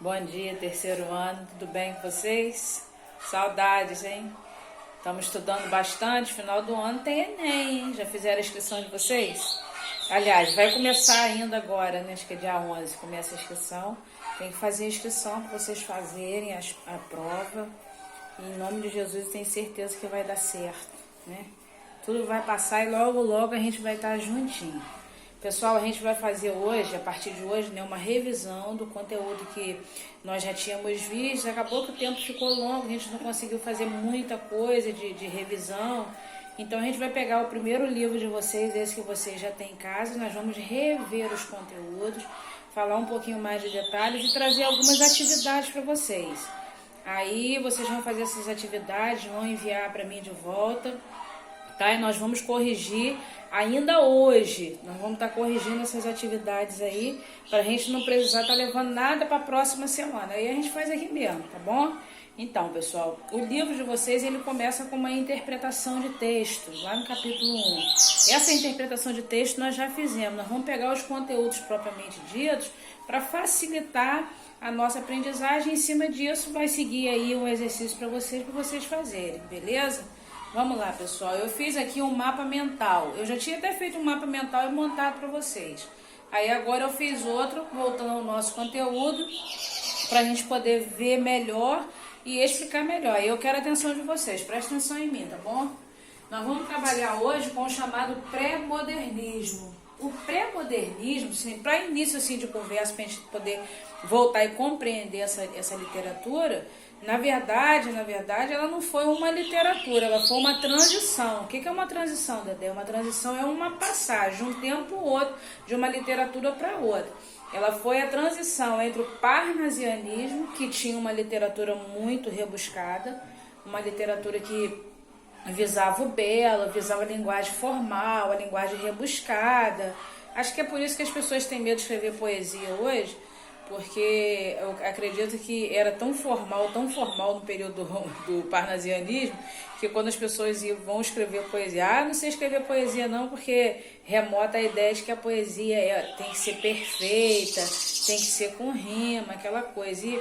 Bom dia, terceiro ano, tudo bem com vocês? Saudades, hein? Estamos estudando bastante, final do ano tem Enem, hein? Já fizeram a inscrição de vocês? Aliás, vai começar ainda agora, né? Acho que é dia 11, começa a inscrição. Tem que fazer a inscrição para vocês fazerem a prova. E em nome de Jesus, eu tenho certeza que vai dar certo, né? Tudo vai passar e logo, logo a gente vai estar juntinho. Pessoal, a gente vai fazer hoje, a partir de hoje, né, uma revisão do conteúdo que nós já tínhamos visto. Acabou que o tempo ficou longo, a gente não conseguiu fazer muita coisa de revisão. Então a gente vai pegar o primeiro livro de vocês, esse que vocês já têm em casa, e nós vamos rever os conteúdos, falar um pouquinho mais de detalhes e trazer algumas atividades para vocês. Aí vocês vão fazer essas atividades, vão enviar para mim de volta. Tá? E nós vamos corrigir ainda hoje. Nós vamos estar corrigindo essas atividades aí, para a gente não precisar estar levando nada para a próxima semana. Aí a gente faz aqui mesmo, tá bom? Então, pessoal, o livro de vocês, ele começa com uma interpretação de texto, lá no capítulo 1. Essa interpretação de texto nós já fizemos. Nós vamos pegar os conteúdos propriamente ditos para facilitar a nossa aprendizagem. Em cima disso, vai seguir aí um exercício para vocês fazerem, beleza? Vamos lá, pessoal. Eu fiz aqui um mapa mental. Eu já tinha até feito um mapa mental e montado para vocês. Aí agora eu fiz outro, voltando ao nosso conteúdo, para a gente poder ver melhor e explicar melhor. E eu quero a atenção de vocês. Presta atenção em mim, tá bom? Nós vamos trabalhar hoje com o chamado pré-modernismo. O pré-modernismo, assim, para início assim, de conversa, para a gente poder voltar e compreender essa literatura, na verdade, ela não foi uma literatura, ela foi uma transição. O que é uma transição, Dedé? Uma transição é uma passagem de um tempo ou outro, de uma literatura para outra. Ela foi a transição entre o parnasianismo, que tinha uma literatura muito rebuscada, uma literatura que visava o belo, visava a linguagem formal, a linguagem rebuscada. Acho que é por isso que as pessoas têm medo de escrever poesia hoje, porque eu acredito que era tão formal no período do parnasianismo, que quando as pessoas vão escrever poesia, não sei escrever poesia não, porque remota a ideia de que a poesia tem que ser perfeita, tem que ser com rima, aquela coisa.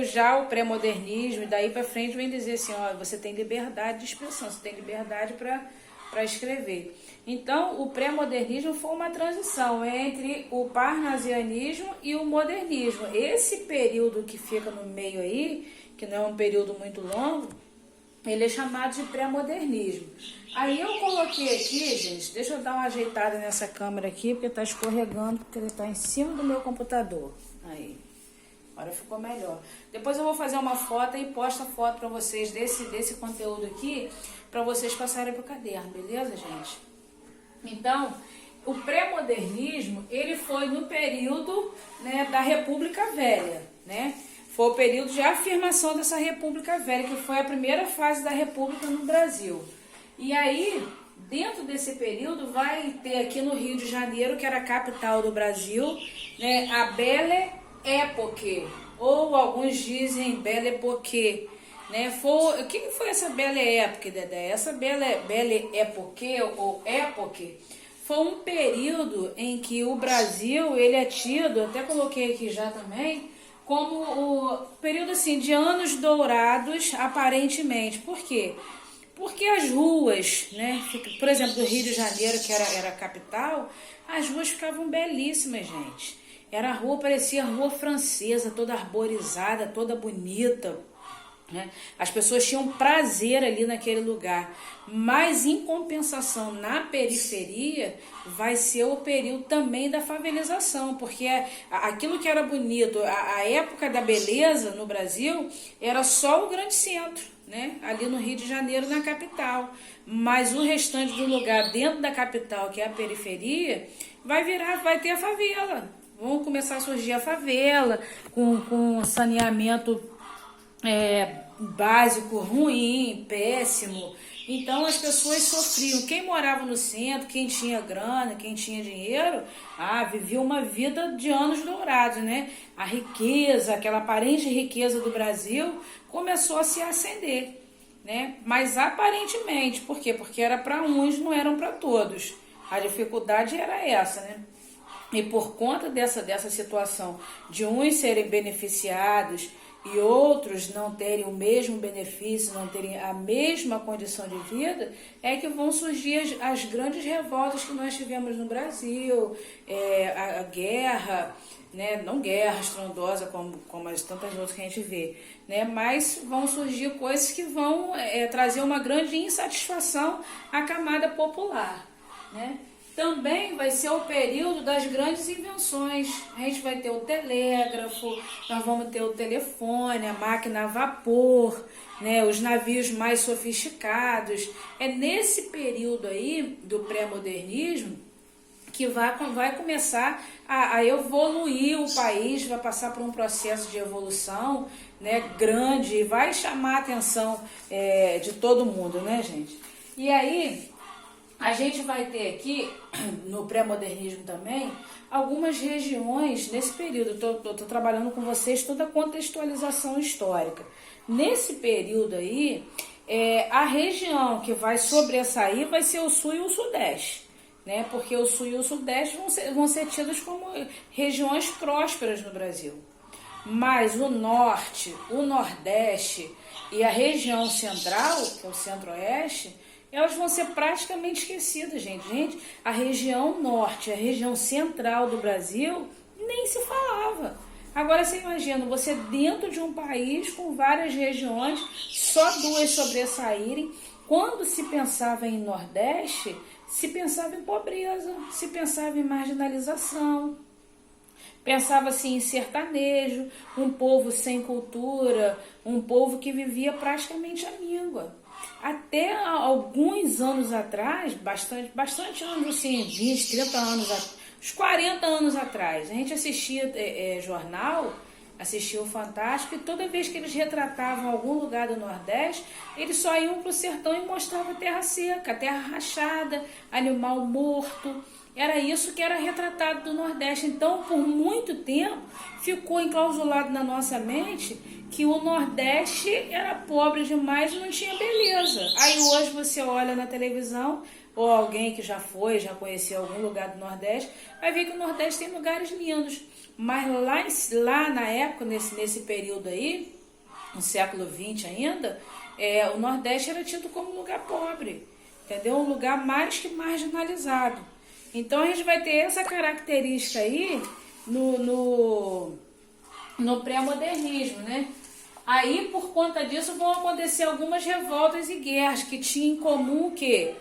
Já o pré-modernismo, e daí para frente vem dizer assim, ó, você tem liberdade de expressão, você tem liberdade para escrever. Então, o pré-modernismo foi uma transição entre o parnasianismo e o modernismo. Esse período que fica no meio aí, que não é um período muito longo, ele é chamado de pré-modernismo. Aí eu coloquei aqui, gente, deixa eu dar uma ajeitada nessa câmera aqui, porque está escorregando, porque ele está em cima do meu computador. Aí, agora ficou melhor. Depois eu vou fazer uma foto e posto a foto para vocês desse conteúdo aqui, para vocês passarem para o caderno, beleza, gente? Então, o pré-modernismo, ele foi no período, né, da República Velha, né? Foi o período de afirmação dessa República Velha, que foi a primeira fase da República no Brasil. E aí, dentro desse período, vai ter aqui no Rio de Janeiro, que era a capital do Brasil, né, a Belle Époque, ou alguns dizem Belle Époque. Né? O que foi essa Belle Époque, Dedé? Essa Belle Époque ou Époque foi um período em que o Brasil, ele é tido, até coloquei aqui já também, como o período assim de anos dourados, aparentemente. Por quê? Porque as ruas, né, por exemplo, do Rio de Janeiro, que era a capital, as ruas ficavam belíssimas, gente. A rua, parecia rua francesa, toda arborizada, toda bonita. As pessoas tinham prazer ali naquele lugar, mas em compensação na periferia vai ser o período também da favelização, porque aquilo que era bonito, a época da beleza no Brasil era só o grande centro, né? Ali no Rio de Janeiro, na capital, mas o restante do lugar dentro da capital, que é a periferia, vai ter a favela, vão começar a surgir a favela com saneamento básico ruim, péssimo. Então as pessoas sofriam. Quem morava no centro, quem tinha grana, quem tinha dinheiro, vivia uma vida de anos dourados, né? A riqueza, aquela aparente riqueza do Brasil começou a se acender, né? Mas aparentemente, por quê? Porque era para uns, não eram para todos. A dificuldade era essa, né? E por conta dessa situação de uns serem beneficiados e outros não terem o mesmo benefício, não terem a mesma condição de vida, é que vão surgir as grandes revoltas que nós tivemos no Brasil, a guerra, né? Não guerra estrondosa como as tantas outras que a gente vê, né? Mas vão surgir coisas que vão trazer uma grande insatisfação à camada popular, né? Também vai ser o período das grandes invenções. A gente vai ter o telégrafo, nós vamos ter o telefone, a máquina a vapor, né, os navios mais sofisticados. É nesse período aí do pré-modernismo que vai começar a evoluir o país, vai passar por um processo de evolução, né, grande, vai chamar a atenção de todo mundo, né, gente? E aí a gente vai ter aqui, no pré-modernismo também, algumas regiões nesse período. Estou trabalhando com vocês toda a contextualização histórica. Nesse período aí, a região que vai sobressair vai ser o sul e o sudeste, né? Porque o sul e o sudeste vão ser tidos como regiões prósperas no Brasil. Mas o norte, o nordeste e a região central, que é o centro-oeste, elas vão ser praticamente esquecidas, gente. A região norte, a região central do Brasil, nem se falava. Agora você imagina, você dentro de um país com várias regiões, só duas sobressaírem. Quando se pensava em Nordeste, se pensava em pobreza, se pensava em marginalização. Pensava-se em sertanejo, um povo sem cultura, um povo que vivia praticamente à míngua. Até alguns anos atrás, bastante anos, assim, 20, 30 anos, uns 40 anos atrás, a gente assistia jornal, assistia o Fantástico, e toda vez que eles retratavam algum lugar do Nordeste, eles só iam para o sertão e mostravam a terra seca, a terra rachada, animal morto. Era isso que era retratado do Nordeste. Então, por muito tempo, ficou enclausulado na nossa mente que o Nordeste era pobre demais e não tinha beleza. Aí hoje você olha na televisão, ou alguém que já conheceu algum lugar do Nordeste, vai ver que o Nordeste tem lugares lindos. Mas lá na época, nesse período aí, no século XX ainda, o Nordeste era tido como um lugar pobre, entendeu? Um lugar mais que marginalizado. Então a gente vai ter essa característica aí no pré-modernismo, né? Aí, por conta disso, vão acontecer algumas revoltas e guerras que tinham em comum o quê?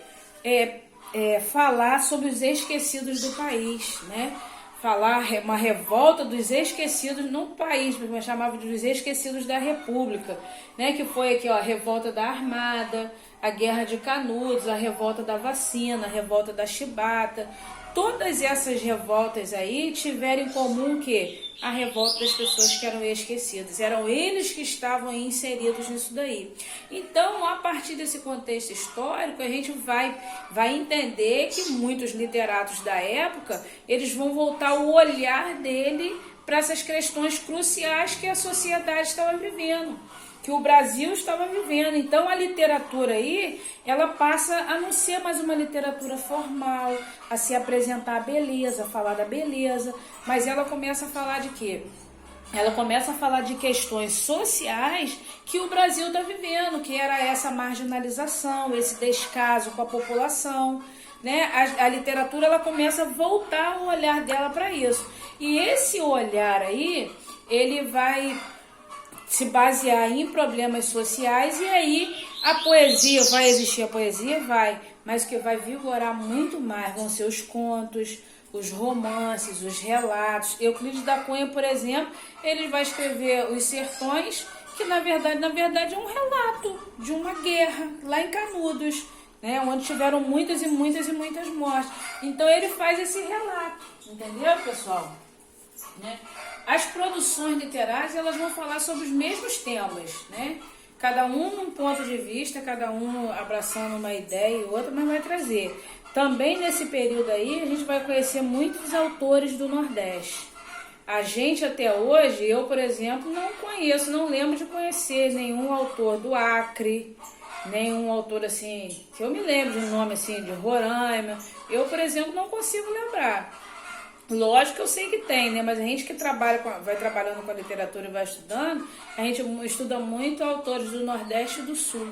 Falar sobre os esquecidos do país, né? Falar uma revolta dos esquecidos, não do país, mas chamava dos esquecidos da República, né? Que foi aqui, ó, a revolta da Armada, a Guerra de Canudos, a revolta da vacina, a revolta da chibata. Todas essas revoltas aí tiveram em comum que a revolta das pessoas que eram esquecidas. Eram eles que estavam inseridos nisso daí. Então, a partir desse contexto histórico, a gente vai entender que muitos literatos da época, eles vão voltar o olhar dele para essas questões cruciais que a sociedade estava vivendo, que o Brasil estava vivendo. Então a literatura aí, ela passa a não ser mais uma literatura formal, a se apresentar a beleza, a falar da beleza, mas ela começa a falar de quê? Ela começa a falar de questões sociais que o Brasil está vivendo, que era essa marginalização, esse descaso com a população, né? A literatura, ela começa a voltar o olhar dela para isso. E esse olhar aí, ele vai se basear em problemas sociais, e aí a poesia, vai existir a poesia? Vai, mas o que vai vigorar muito mais vão ser os contos, os romances, os relatos. Euclides da Cunha, por exemplo, ele vai escrever Os Sertões, que na verdade é um relato de uma guerra lá em Canudos, né, onde tiveram muitas e muitas mortes. Então ele faz esse relato, entendeu, pessoal? Né? As produções literárias, elas vão falar sobre os mesmos temas, né? Cada um num ponto de vista, cada um abraçando uma ideia e outra, mas vai trazer. Também nesse período aí, a gente vai conhecer muitos autores do Nordeste. A gente até hoje, eu, por exemplo, não conheço, não lembro de conhecer nenhum autor do Acre, nenhum autor assim, que eu me lembro de um nome assim, de Roraima. Eu, por exemplo, não consigo lembrar. Lógico que eu sei que tem, né? Mas a gente que trabalha vai trabalhando com a literatura e vai estudando, a gente estuda muito autores do Nordeste e do Sul,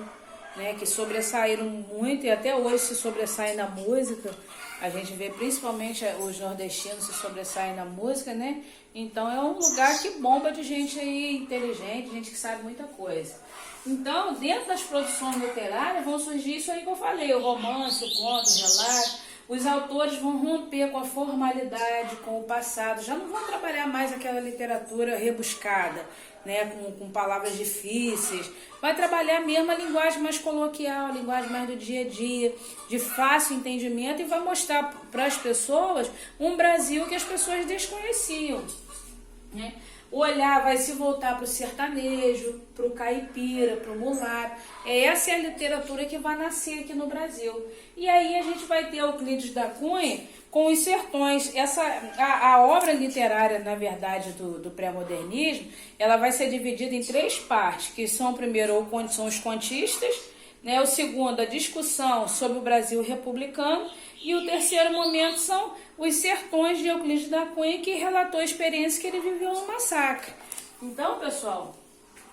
né? Que sobressaíram muito e até hoje se sobressaem na música. A gente vê principalmente os nordestinos se sobressaem na música, né? Então é um lugar que bomba de gente aí inteligente, gente que sabe muita coisa. Então, dentro das produções literárias vão surgir isso aí que eu falei, o romance, o conto, o relato. Os autores vão romper com a formalidade, com o passado, já não vão trabalhar mais aquela literatura rebuscada, né, com palavras difíceis. Vai trabalhar mesmo a linguagem mais coloquial, a linguagem mais do dia a dia, de fácil entendimento, e vai mostrar para as pessoas um Brasil que as pessoas desconheciam, né? O olhar vai se voltar para o sertanejo, para o caipira, para o mulato. Essa é a literatura que vai nascer aqui no Brasil. E aí a gente vai ter Euclides da Cunha com os sertões. A obra literária, na verdade, do pré-modernismo, ela vai ser dividida em 3 partes, que são, primeiro, são os contistas, né? O segundo, a discussão sobre o Brasil republicano, e o terceiro momento são os sertões de Euclides da Cunha, que relatou a experiência que ele viveu no massacre. Então, pessoal,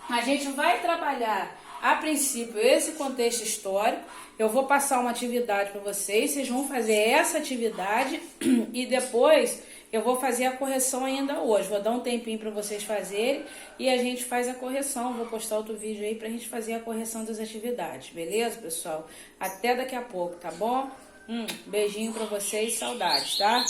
a gente vai trabalhar, a princípio, esse contexto histórico. Eu vou passar uma atividade para vocês vão fazer essa atividade e depois eu vou fazer a correção ainda hoje. Vou dar um tempinho para vocês fazerem e a gente faz a correção. Vou postar outro vídeo aí para a gente fazer a correção das atividades, beleza, pessoal? Até daqui a pouco, tá bom? Beijinho para vocês, saudades, tá?